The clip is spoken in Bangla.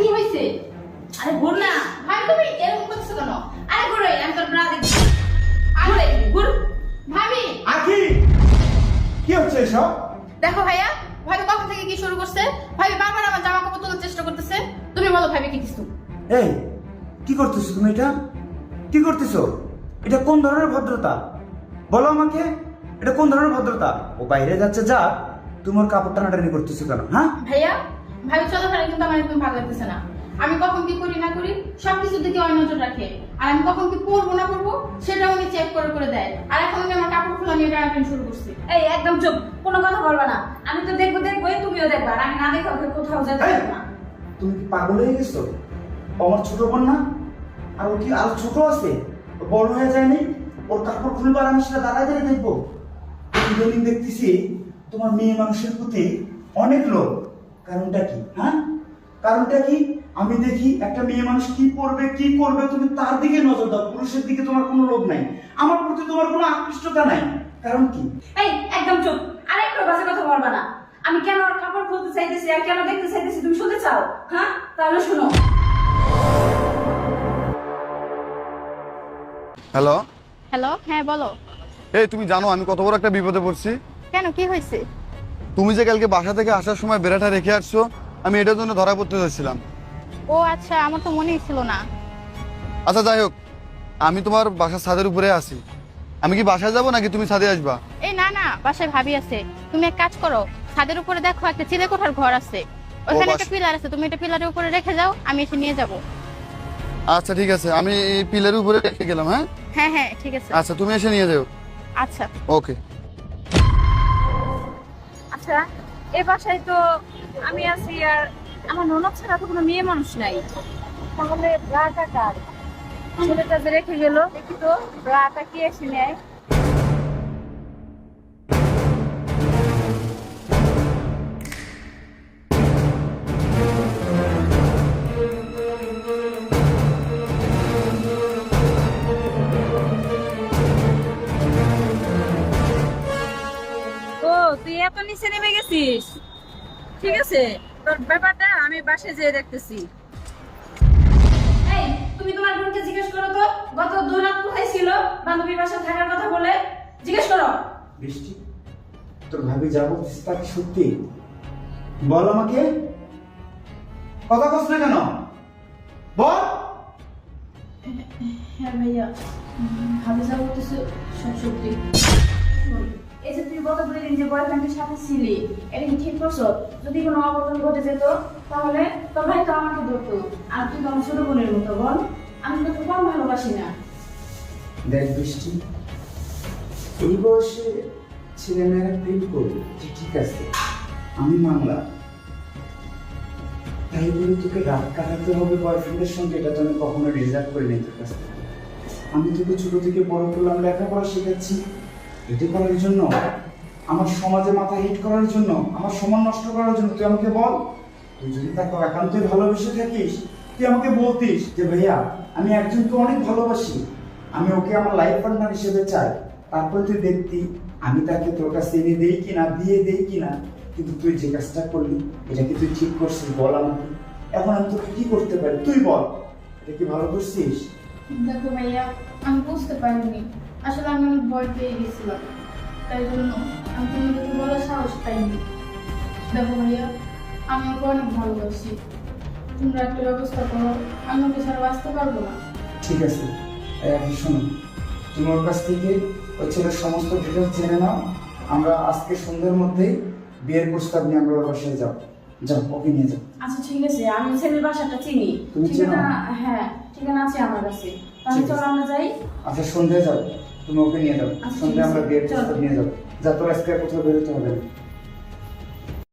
কি হইছে? আরে ঘুর না। ভাই তুমি এরকম করছো কেন? আরে ঘুরো, আমি তোর ব্রা দেখছি। আরে ঘুর। ভাবি আখি, কি হচ্ছে এসব? দেখো ভাইয়া, ভাবি কখন থেকে কি শুরু করছে? ভাবি বারবার আমার জামা কাপড় তোলার চেষ্টা করতেছে। তুমি বলো ভাবি কি কিছু? এই, কি করতেছো তুমি? এটা কি করতেছো? এটা কোন ধরনের ভদ্রতা বলো আমাকে? এটা কোন ধরনের ভদ্রতা? ও বাইরে যাচ্ছে, যা, তোমার কাপড় টানাটানি করতেছো কেন? হ্যাঁ ভাইয়া, ভাবি চলাফেরা কিন্তু আমার একদম ভালো লাগতেছে না। আমি কখন কি করি না করি সবকিছু দিকে ওই নজর রাখে। আর আমি কখন কি পরবো না পরবো সেটা উনি চেক করে করে দেয়। আর এখন উনি আমার কাপড় খোলা নিয়ে টানাটানি শুরু করছে। এই একদম চুপ, কোনো কথা বলবা না। আমি তো দেখবোই, তুমিও দেখবা। আর আমি না দেখে ওকে কোথাও যেতে এই, পারবো না। তুমি কি পাগল হয়ে গেছো? ও আমার ছোট বোন না? আর ও কি আর ছোট আছে? ও বড় হয়ে যায়নি? ওর কাপড় খুলবো আর আমি সেটা দাঁড়ায় দাঁড়িয়ে দেখবো? ইদানিং দেখতেছি তোমার মেয়ে মানুষের প্রতি অনেক লোভ। কারণটা কি? হ্যাঁ, কারণটা কি? আমি দেখি একটা মেয়ে মানুষ কি পরবে কি করবে তুমি তার দিকে নজর দাও, পুরুষের দিকে তোমার কোনো লোভ নাই, আমার প্রতি তোমার কোনো আকৃষ্টতা নাই। কারণ কি? এই একদম চুপ, আর একটু বাজে কথা বলবা না। আমি কেন ওর কাপড় খুলতে চাইতেছি আর কেন দেখতে চাইতেছি তুমি শুনতে চাও? হ্যাঁ, তাহলে শুনো। হ্যালো। হ্যালো, হ্যাঁ বলো। এই তুমি জানো আমি কত বড় একটা বিপদে পড়ছি? কেন, কি হয়েছে? তুমি যে কালকে বাসা থেকে আসার সময় বেড়াটা রেখে আসছো, আমি এটার জন্য ধরা পড়তে যাচ্ছিলাম। ও আচ্ছা, আমার তো মনেই ছিল না। আচ্ছা যাই হোক, আমি তোমার বাসার ছাদের উপরে আছি। আমি কি বাসায় যাবো নাকি তুমি ছাদে আসবা? এই না না, বাসায় ভাবি আছে। তুমি এক কাজ করো, ছাদের উপরে দেখো একটা চিলে কোঠার ঘর আছে, ওখানে একটা পিলার আছে, তুমি এটা পিলারের উপরে রেখে যাও, আমি এসে নিয়ে যাব। আচ্ছা ঠিক আছে, আমি এই পিলারের উপরে রেখে গেলাম। হ্যাঁ হ্যাঁ হ্যাঁ ঠিক আছে। আচ্ছা, তুমি এসে নিয়ে যাও। আচ্ছা। ওকে। আচ্ছা, এ বাসায় তো আমি আছি আর আমার ননদ ছাড়া তো কোনো মেয়ে মানুষ নাই। তাহলে ব্রাটা কার? ছেলেটা যে রেখে গেল, দেখি তো ব্রাটা কি এসে নেয়। ও, তুই এত নিচে নেমে গেছিস? ঠিক আছে, তোর ব্যাপারটা আমি বাসায় যেয়ে দেখতেছি। এই, তুমি তোমার বোনকে জিজ্ঞেস করো তো গত 2 রাত কোথায় ছিল, বান্ধবীর বাসায় থাকার কথা বলে। জিজ্ঞেস করো। বৃষ্টি, তোর ভাবি যা বলছিস তা কি সত্যি? বল আমাকে, কথা কস না কেন? বল। হ্যাঁ ভাইয়া, ভাবি যা বলতেছে সব সত্যি। এই যে তুই গত 2 দিন যে বয়ফ্রেন্ডের সাথে ছিলি, এটা কি ঠিক করছো? যদি কোনো অঘটন ঘটে যেত তাহলে তোর ভাই তো আমাকে ধরতো, আর তুই তো আমার ছোট বোনের মতো। বল, আমি তোকে কম ভালোবাসি না। দেখ বৃষ্টি, এই বয়সে ছেলেমেয়েরা প্রেম করবে ঠিক আছে, আমি মানলাম। তাই বলে তোকে রাত কাটাতে হবে বয়ফ্রেন্ডের সঙ্গে, এটা তো আমি কখনো রিজার্ভ করে নিতে তোর কাছ থেকে। আমি তোকে ছোট থেকে বড় করলাম, লেখাপড়া শেখাচ্ছি, এটি করার জন্য, আমার সমাজে মাথা হিট করার জন্য, আমার সম্মান নষ্ট করার জন্য? তুই আমাকে বল, তুই যদি তাকে একান্তই ভালোবেসে থাকিস তুই আমাকে বলতিস যে ভাইয়া আমি একজনকে অনেক ভালোবাসি, আমি ওকে আমার লাইফ পার্টনার হিসেবে চাই, তারপরে তুই দেখতি আমি তাকে তোর কাছে এনে দেই কিনা, বিয়ে দেই কিনা। কিন্তু তুই যে কাজটা করলি, এটা কি তুই ঠিক করছিস? বল আমাকে, এখন আমি তোকে কি করতে পারি তুই বল, এটা কি ভালো করছিস? দেখো ভাইয়া, আমি বুঝতে পারিনি, আসলে আমি অনেক ভয় পেয়ে গেছিলাম, তাই জন্য আমি তোমাদেরকে বলার সাহস পাইনি। দেখো ভাইয়া, আমি ওকে অনেক ভালোবাসি, তোমরা একটা ব্যবস্থা করো, আমি ওকে ছাড়া বাঁচতে পারবো না। ঠিক আছে, এখন শোনো, তুমি ওর কাছ থেকে ওই ছেলের সমস্ত ডিটেলস জেনে নাও। আমরা আজকে সন্ধ্যের মধ্যেই বিয়ের প্রস্তাব নিয়ে আমরা ওর বাসায় যাও, যাও ওকে নিয়ে যাও। আচ্ছা ঠিক আছে, আমি ছেলের বাসাটা চিনি। তুমি চেনো? হ্যাঁ, ঠিকানা আছে আমার কাছে। তাহলে ঠিক আছে। চলো আমরা যাই। আচ্ছা সন্ধ্যায় যাও, তুমি ওকে নিয়ে যাও, আচ্ছা, ঠিক সন্ধ্যায় আমরা আছে, বিয়ের চলো। প্রস্তাব নিয়ে যাও। যা, তোর আজকে আর কোথাও বেরোতে হবে না।